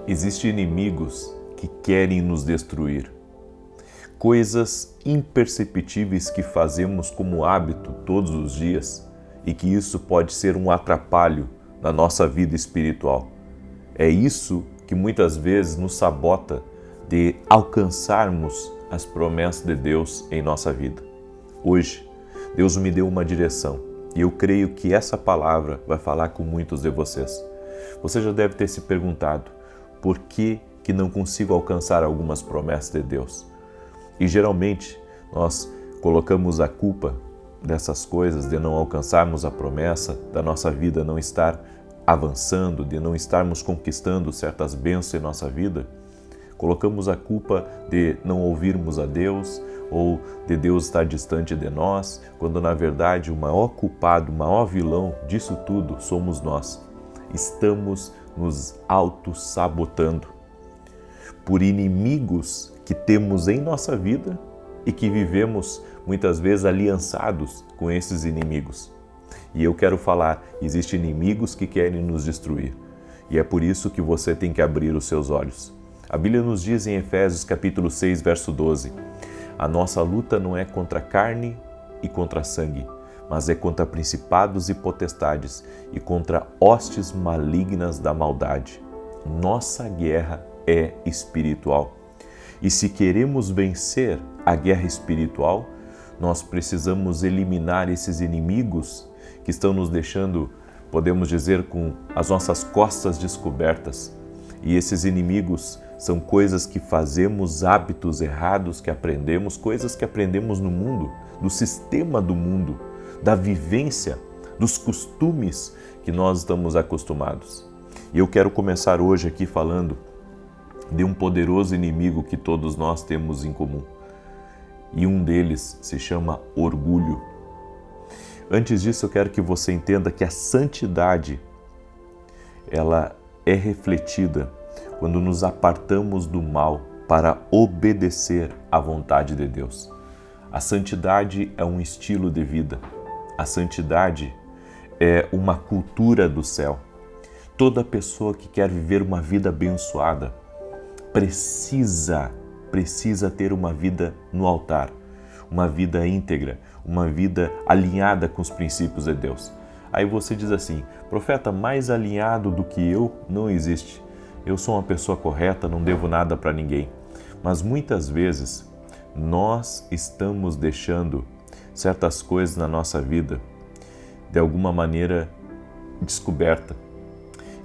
Existem inimigos que querem nos destruir. Coisas imperceptíveis que fazemos como hábito todos os dias e que isso pode ser um atrapalho na nossa vida espiritual. É isso que muitas vezes nos sabota de alcançarmos as promessas de Deus em nossa vida. Hoje, Deus me deu uma direção e eu creio que essa palavra vai falar com muitos de vocês. Você já deve ter se perguntado por que não consigo alcançar algumas promessas de Deus. E geralmente nós colocamos a culpa dessas coisas, de não alcançarmos a promessa, da nossa vida não estar avançando, de não estarmos conquistando certas bênçãos em nossa vida. Colocamos a culpa de não ouvirmos a Deus ou de Deus estar distante de nós, quando na verdade o maior culpado, o maior vilão disso tudo somos nós. Estamos nos auto-sabotando por inimigos que temos em nossa vida e que vivemos muitas vezes aliançados com esses inimigos. E eu quero falar, existem inimigos que querem nos destruir. E é por isso que você tem que abrir os seus olhos. A Bíblia nos diz em Efésios capítulo 6, verso 12, a nossa luta não é contra carne e contra sangue, mas é contra principados e potestades e contra hostes malignas da maldade. Nossa guerra é espiritual. E se queremos vencer a guerra espiritual, nós precisamos eliminar esses inimigos que estão nos deixando, podemos dizer, com as nossas costas descobertas. E esses inimigos são coisas que fazemos, hábitos errados que aprendemos, coisas que aprendemos no mundo, do sistema do mundo, da vivência, dos costumes que nós estamos acostumados. E eu quero começar hoje aqui falando de um poderoso inimigo que todos nós temos em comum. E um deles se chama orgulho. Antes disso, eu quero que você entenda que a santidade, ela é refletida quando nos apartamos do mal para obedecer à vontade de Deus. A santidade é um estilo de vida. A santidade é uma cultura do céu. Toda pessoa que quer viver uma vida abençoada precisa ter uma vida no altar, uma vida íntegra, uma vida alinhada com os princípios de Deus. Aí você diz assim, profeta, mais alinhado do que eu não existe. Eu sou uma pessoa correta, não devo nada para ninguém. Mas muitas vezes nós estamos deixando certas coisas na nossa vida de alguma maneira descoberta.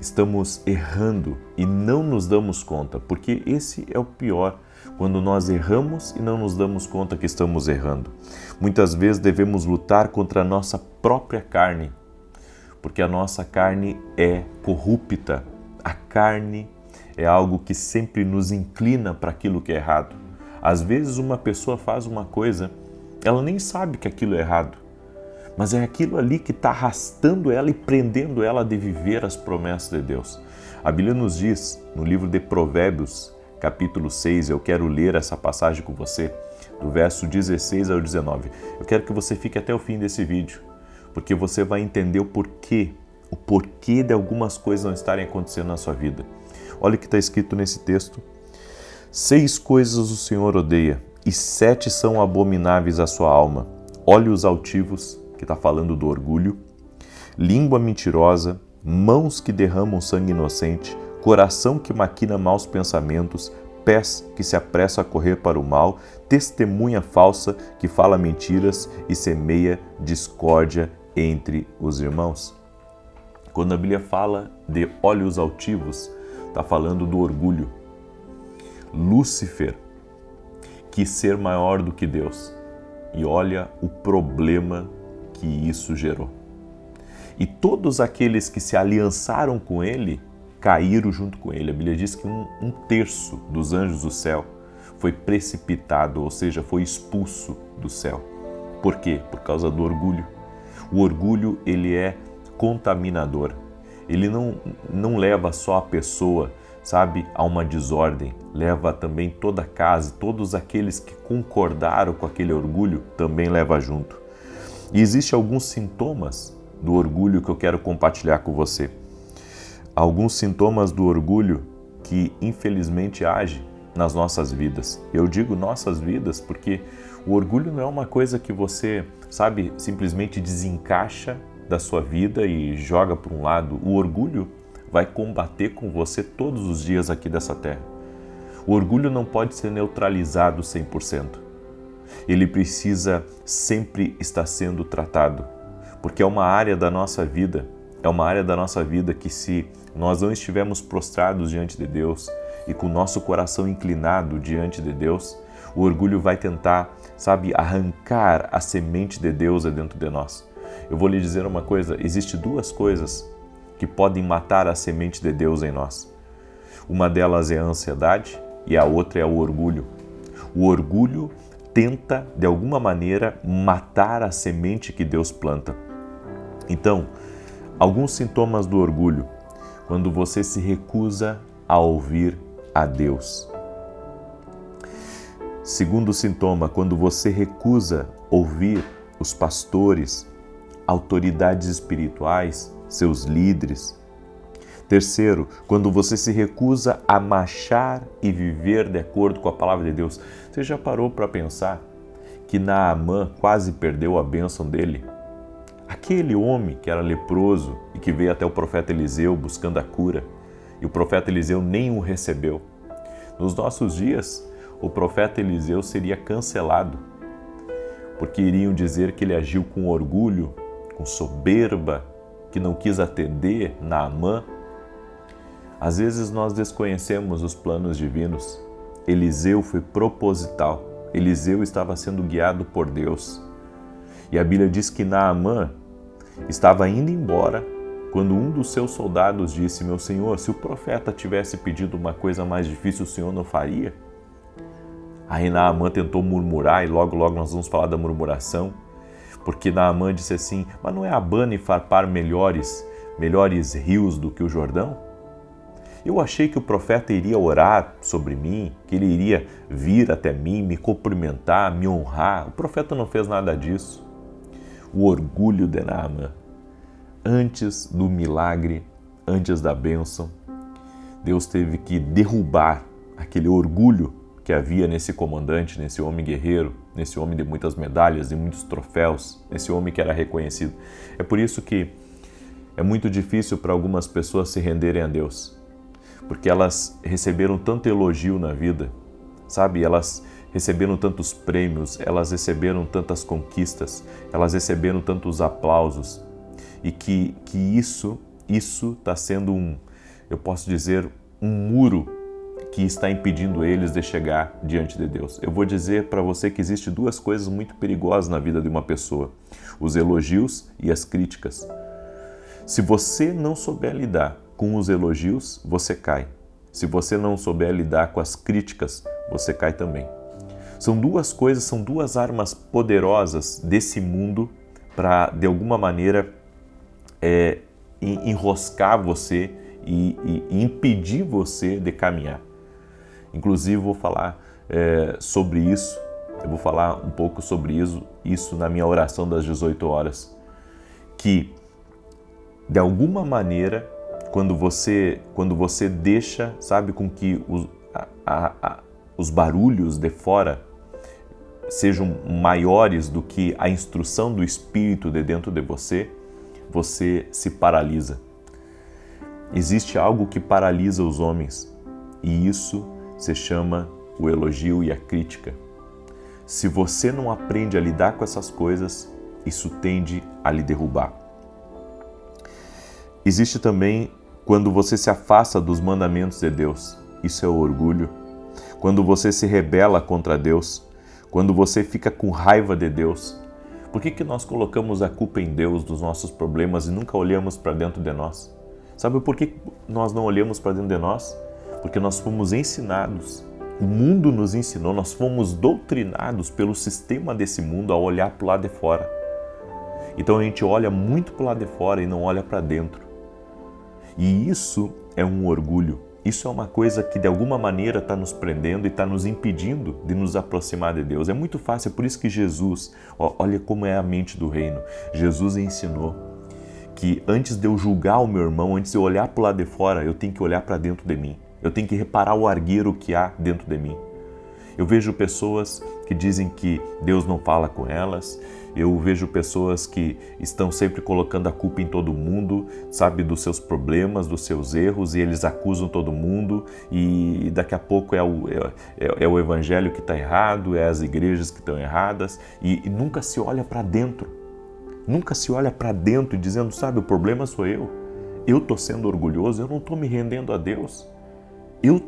Estamos errando e não nos damos conta, porque esse é o pior, quando nós erramos e não nos damos conta que estamos errando. Muitas vezes devemos lutar contra a nossa própria carne, porque a nossa carne é corrupta. A carne é algo que sempre nos inclina para aquilo que é errado. Às vezes uma pessoa faz uma coisa, ela nem sabe que aquilo é errado, mas é aquilo ali que está arrastando ela e prendendo ela de viver as promessas de Deus. A Bíblia nos diz, no livro de Provérbios, capítulo 6, eu quero ler essa passagem com você, do verso 16 ao 19. Eu quero que você fique até o fim desse vídeo, porque você vai entender o porquê de algumas coisas não estarem acontecendo na sua vida. Olha o que está escrito nesse texto. 6 coisas o Senhor odeia, e 7 são abomináveis à sua alma. Olhos altivos, que está falando do orgulho, língua mentirosa, mãos que derramam sangue inocente, coração que maquina maus pensamentos, pés que se apressam a correr para o mal, testemunha falsa que fala mentiras e semeia discórdia entre os irmãos. Quando a Bíblia fala de olhos altivos, está falando do orgulho. Lúcifer quis ser maior do que Deus. E olha o problema que isso gerou. E todos aqueles que se aliançaram com ele, caíram junto com ele. A Bíblia diz que um terço dos anjos do céu foi precipitado, ou seja, foi expulso do céu. Por quê? Por causa do orgulho. O orgulho, ele é contaminador. Ele não leva só a pessoa, a uma desordem. Leva também toda a casa, todos aqueles que concordaram com aquele orgulho também leva junto. E existem alguns sintomas do orgulho que eu quero compartilhar com você. Alguns sintomas do orgulho que infelizmente age nas nossas vidas. Eu digo nossas vidas porque o orgulho não é uma coisa que você, sabe, simplesmente desencaixa da sua vida e joga para um lado. O orgulho vai combater com você todos os dias aqui dessa terra. O orgulho não pode ser neutralizado 100%. Ele precisa sempre estar sendo tratado, porque é uma área da nossa vida, que se nós não estivermos prostrados diante de Deus e com o nosso coração inclinado diante de Deus, o orgulho vai tentar, sabe, arrancar a semente de Deus dentro de nós. Eu vou lhe dizer uma coisa, existem duas coisas que podem matar a semente de Deus em nós. Uma delas é a ansiedade e a outra é o orgulho. O orgulho tenta, de alguma maneira, matar a semente que Deus planta. Então, alguns sintomas do orgulho: quando você se recusa a ouvir a Deus. Segundo sintoma, quando você recusa ouvir os pastores, autoridades espirituais, seus líderes. Terceiro, quando você se recusa a marchar e viver de acordo com a palavra de Deus. Você já parou para pensar que Naamã quase perdeu a bênção dele? Aquele homem que era leproso e que veio até o profeta Eliseu buscando a cura, e o profeta Eliseu nem o recebeu. Nos nossos dias, o profeta Eliseu seria cancelado, porque iriam dizer que ele agiu com orgulho, com soberba, que não quis atender Naamã. Às vezes nós desconhecemos os planos divinos. Eliseu foi proposital. Eliseu estava sendo guiado por Deus. E a Bíblia diz que Naamã estava indo embora quando um dos seus soldados disse: meu senhor, se o profeta tivesse pedido uma coisa mais difícil, o senhor não faria? Aí Naamã tentou murmurar, e logo nós vamos falar da murmuração, porque Naamã disse assim: mas não é Abana e Farpar melhores rios do que o Jordão? Eu achei que o profeta iria orar sobre mim, que ele iria vir até mim, me cumprimentar, me honrar. O profeta não fez nada disso. O orgulho de Naamã. Antes do milagre, antes da bênção, Deus teve que derrubar aquele orgulho que havia nesse comandante, nesse homem guerreiro, nesse homem de muitas medalhas e muitos troféus, nesse homem que era reconhecido. É por isso que é muito difícil para algumas pessoas se renderem a Deus, porque elas receberam tanto elogio na vida, sabe? Elas receberam tantos prêmios, elas receberam tantas conquistas, elas receberam tantos aplausos, e que isso está sendo eu posso dizer, um muro que está impedindo eles de chegar diante de Deus. Eu vou dizer para você que existe duas coisas muito perigosas na vida de uma pessoa: os elogios e as críticas. Se você não souber lidar com os elogios, você cai. Se você não souber lidar com as críticas, você cai também. São duas coisas, são duas armas poderosas desse mundo para, de alguma maneira, enroscar você e impedir você de caminhar. Inclusive, vou falar sobre isso, eu vou falar um pouco sobre isso na minha oração das 18 horas, que, de alguma maneira, quando você deixa, sabe, com que os barulhos de fora sejam maiores do que a instrução do Espírito de dentro de você, você se paralisa. Existe algo que paralisa os homens, e isso se chama o elogio e a crítica. Se você não aprende a lidar com essas coisas, isso tende a lhe derrubar. Existe também quando você se afasta dos mandamentos de Deus. Isso é o orgulho. Quando você se rebela contra Deus, quando você fica com raiva de Deus. Por que nós colocamos a culpa em Deus dos nossos problemas e nunca olhamos para dentro de nós? Sabe por que nós não olhamos para dentro de nós? Porque nós fomos ensinados, o mundo nos ensinou, nós fomos doutrinados pelo sistema desse mundo a olhar para o lado de fora. Então a gente olha muito para o lado de fora e não olha para dentro. E isso é um orgulho. Isso é uma coisa que de alguma maneira está nos prendendo e está nos impedindo de nos aproximar de Deus. É muito fácil, é por isso que Jesus, olha como é a mente do reino. Jesus ensinou que antes de eu julgar o meu irmão, antes de eu olhar para o lado de fora, eu tenho que olhar para dentro de mim. Eu tenho que reparar o argueiro que há dentro de mim. Eu vejo pessoas que dizem que Deus não fala com elas. Eu vejo pessoas que estão sempre colocando a culpa em todo mundo, sabe, dos seus problemas, dos seus erros, e eles acusam todo mundo, e daqui a pouco é o evangelho que está errado, é as igrejas que estão erradas, e nunca se olha para dentro. Nunca se olha para dentro dizendo, sabe, o problema sou eu. Eu estou sendo orgulhoso, eu não estou me rendendo a Deus. Eu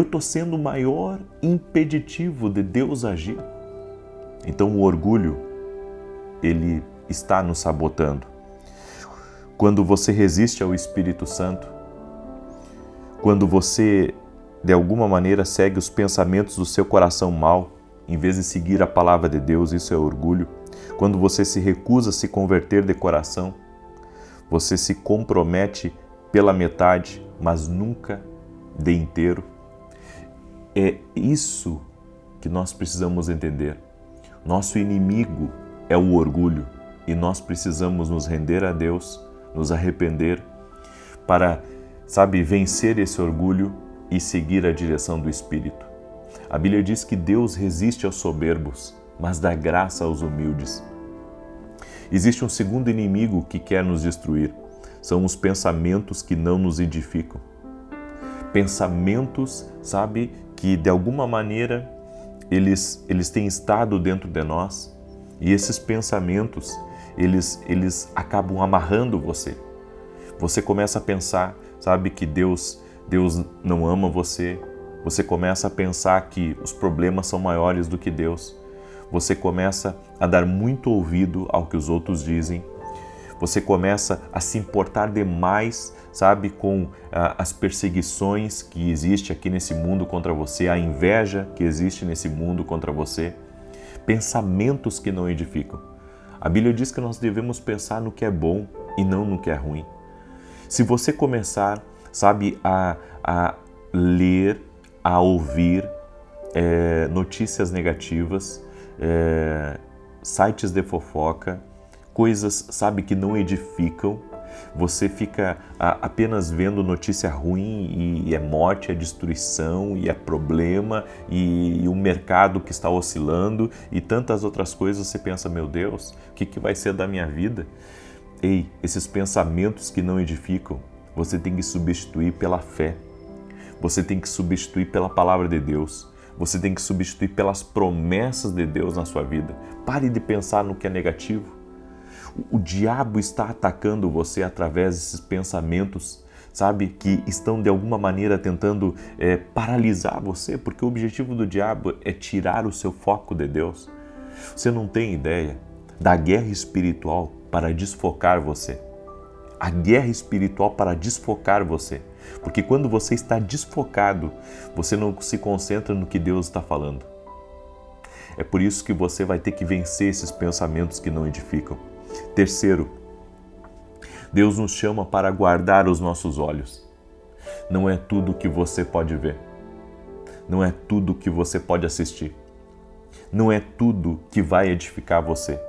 tô sendo o maior impeditivo de Deus agir. Então o orgulho, ele está nos sabotando. Quando você resiste ao Espírito Santo, quando você de alguma maneira segue os pensamentos do seu coração mau, em vez de seguir a palavra de Deus, isso é orgulho. Quando você se recusa a se converter de coração, você se compromete pela metade, mas nunca de inteiro. É isso que nós precisamos entender. Nosso inimigo é o orgulho e nós precisamos nos render a Deus, nos arrepender para, sabe, vencer esse orgulho e seguir a direção do Espírito. A Bíblia diz que Deus resiste aos soberbos, mas dá graça aos humildes. Existe um segundo inimigo que quer nos destruir. São os pensamentos que não nos edificam. Pensamentos, sabe, que de alguma maneira eles têm estado dentro de nós, e esses pensamentos, eles acabam amarrando você. Você começa a pensar, sabe, que Deus não ama você. Você começa a pensar que os problemas são maiores do que Deus. Você começa a dar muito ouvido ao que os outros dizem. Você começa a se importar demais, sabe, com as perseguições que existem aqui nesse mundo contra você, a inveja que existe nesse mundo contra você, pensamentos que não edificam. A Bíblia diz que nós devemos pensar no que é bom e não no que é ruim. Se você começar, sabe, a ler, a ouvir notícias negativas, sites de fofoca, coisas, sabe, que não edificam, você fica apenas vendo notícia ruim e é morte, é destruição, e é problema, e o mercado que está oscilando e tantas outras coisas, você pensa, meu Deus, o que vai ser da minha vida? Ei, esses pensamentos que não edificam, você tem que substituir pela fé, você tem que substituir pela palavra de Deus, você tem que substituir pelas promessas de Deus na sua vida. Pare de pensar no que é negativo. O diabo está atacando você através desses pensamentos, sabe, que estão de alguma maneira tentando paralisar você, porque o objetivo do diabo é tirar o seu foco de Deus. Você não tem ideia da guerra espiritual para desfocar você. A guerra espiritual para desfocar você. Porque quando você está desfocado, você não se concentra no que Deus está falando. É por isso que você vai ter que vencer esses pensamentos que não edificam. Terceiro, Deus nos chama para guardar os nossos olhos. Não é tudo que você pode ver. Não é tudo que você pode assistir. Não é tudo que vai edificar você.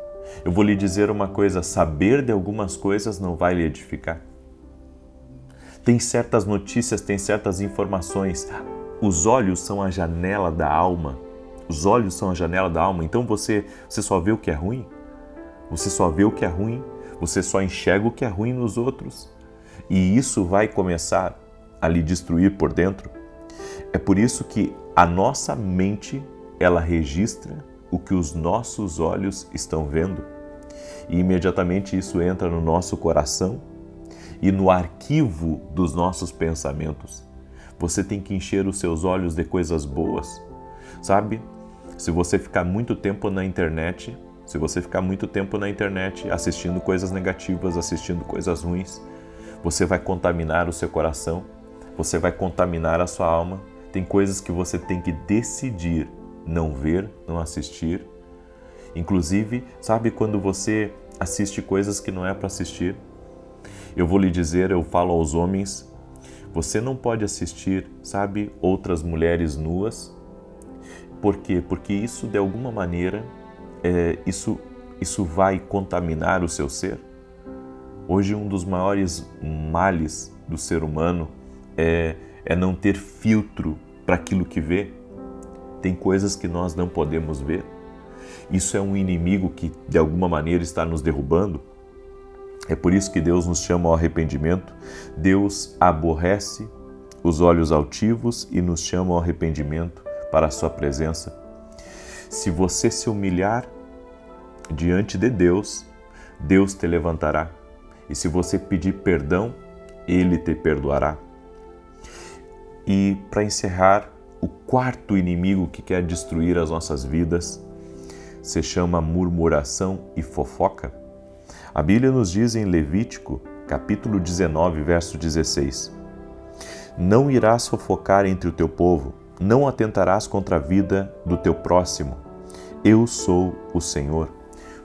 Eu vou lhe dizer uma coisa, saber de algumas coisas não vai lhe edificar. Tem certas notícias, tem certas informações. Os olhos são a janela da alma. Os olhos são a janela da alma. Então você só vê o que é ruim? Você só vê o que é ruim? Você só enxerga o que é ruim nos outros? E isso vai começar a lhe destruir por dentro? É por isso que a nossa mente, ela registra o que os nossos olhos estão vendo. E imediatamente isso entra no nosso coração e no arquivo dos nossos pensamentos. Você tem que encher os seus olhos de coisas boas. Sabe? Se você ficar muito tempo na internet, assistindo coisas negativas, assistindo coisas ruins, você vai contaminar o seu coração, você vai contaminar a sua alma. Tem coisas que você tem que decidir não ver, não assistir. Inclusive, sabe quando você assiste coisas que não é para assistir? Eu vou lhe dizer, eu falo aos homens, você não pode assistir, sabe, outras mulheres nuas. Por quê? Porque isso, de alguma maneira, isso vai contaminar o seu ser. Hoje, um dos maiores males do ser humano é é não ter filtro para aquilo que vê. Tem coisas que nós não podemos ver. Isso é um inimigo que de alguma maneira está nos derrubando. É por isso que Deus nos chama ao arrependimento. Deus aborrece os olhos altivos e nos chama ao arrependimento para a sua presença. Se você se humilhar diante de Deus, Deus te levantará. E se você pedir perdão, Ele te perdoará. E para encerrar, o quarto inimigo que quer destruir as nossas vidas se chama murmuração e fofoca. A Bíblia nos diz em Levítico, capítulo 19, verso 16: Não irás fofocar entre o teu povo, não atentarás contra a vida do teu próximo. Eu sou o Senhor.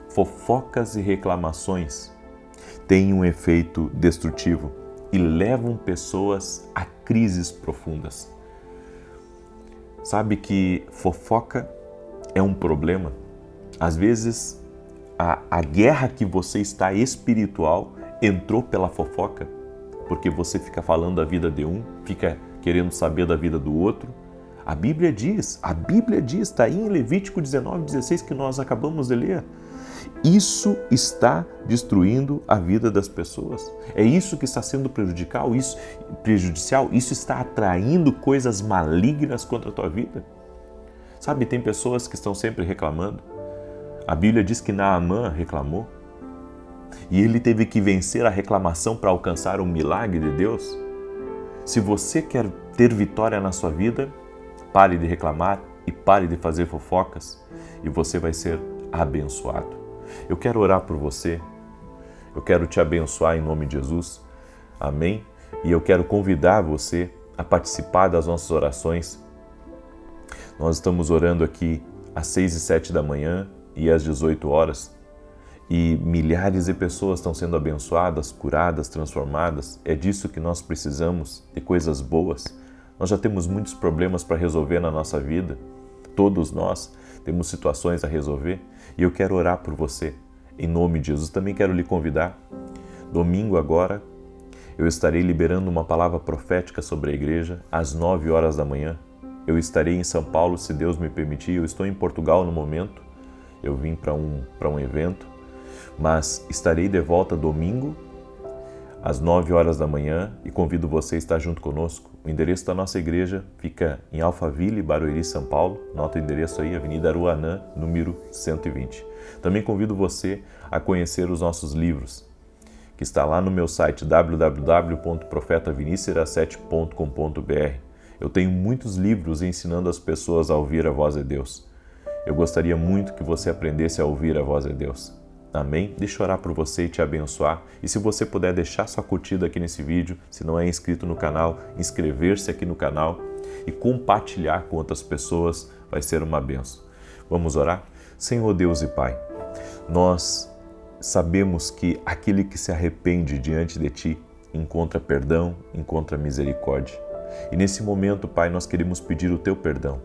Fofocas e reclamações têm um efeito destrutivo e levam pessoas a crises profundas. Sabe que fofoca é um problema? Às vezes, a guerra que você está espiritual entrou pela fofoca, porque você fica falando da vida de um, fica querendo saber da vida do outro. A Bíblia diz, está aí em Levítico 19, 16, que nós acabamos de ler. Isso está destruindo a vida das pessoas. É isso que está sendo prejudicial, isso está atraindo coisas malignas contra a tua vida. Sabe, tem pessoas que estão sempre reclamando. A Bíblia diz que Naamã reclamou e ele teve que vencer a reclamação para alcançar um milagre de Deus. Se você quer ter vitória na sua vida, pare de reclamar e pare de fazer fofocas e você vai ser abençoado. Eu quero orar por você, eu quero te abençoar em nome de Jesus, amém? E eu quero convidar você a participar das nossas orações. Nós estamos orando aqui às 6 e 7 da manhã e às 18 horas e milhares de pessoas estão sendo abençoadas, curadas, transformadas. É disso que nós precisamos, de coisas boas. Nós já temos muitos problemas para resolver na nossa vida, todos nós temos situações a resolver e eu quero orar por você, em nome de Jesus. Também quero lhe convidar, domingo agora, eu estarei liberando uma palavra profética sobre a igreja às 9 horas da manhã. Eu estarei em São Paulo, se Deus me permitir. Eu estou em Portugal no momento, eu vim para um evento, mas estarei de volta domingo às 9 horas da manhã e convido você a estar junto conosco. O endereço da nossa igreja fica em Alphaville, Barueri, São Paulo. Nota o endereço aí, Avenida Aruanã, número 120. Também convido você a conhecer os nossos livros, que está lá no meu site www.profetavinicius17.com.br. Eu tenho muitos livros ensinando as pessoas a ouvir a voz de Deus. Eu gostaria muito que você aprendesse a ouvir a voz de Deus. Amém? Deixa eu orar por você e te abençoar. E se você puder deixar sua curtida aqui nesse vídeo, se não é inscrito no canal, inscrever-se aqui no canal e compartilhar com outras pessoas, vai ser uma bênção. Vamos orar? Senhor Deus e Pai, nós sabemos que aquele que se arrepende diante de Ti encontra perdão, encontra misericórdia. E nesse momento, Pai, nós queremos pedir o Teu perdão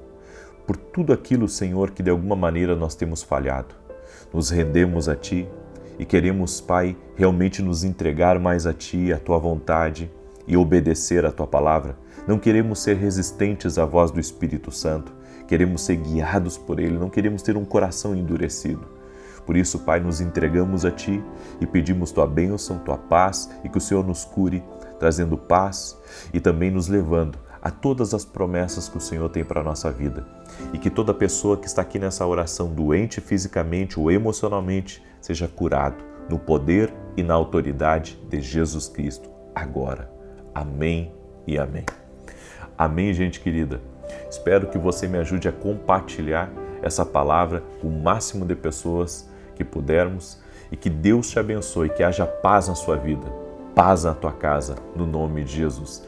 por tudo aquilo, Senhor, que de alguma maneira nós temos falhado. Nos rendemos a Ti e queremos, Pai, realmente nos entregar mais a Ti, a Tua vontade e obedecer a Tua palavra. Não queremos ser resistentes à voz do Espírito Santo, queremos ser guiados por Ele, não queremos ter um coração endurecido. Por isso, Pai, nos entregamos a Ti e pedimos Tua bênção, Tua paz e que o Senhor nos cure, trazendo paz e também nos levando a todas as promessas que o Senhor tem para a nossa vida. E que toda pessoa que está aqui nessa oração, doente fisicamente ou emocionalmente, seja curado no poder e na autoridade de Jesus Cristo, agora. Amém e amém. Amém, gente querida. Espero que você me ajude a compartilhar essa palavra com o máximo de pessoas que pudermos e que Deus te abençoe, que haja paz na sua vida, paz na tua casa, no nome de Jesus.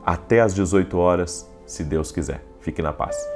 Até às 18 horas, se Deus quiser. Fique na paz.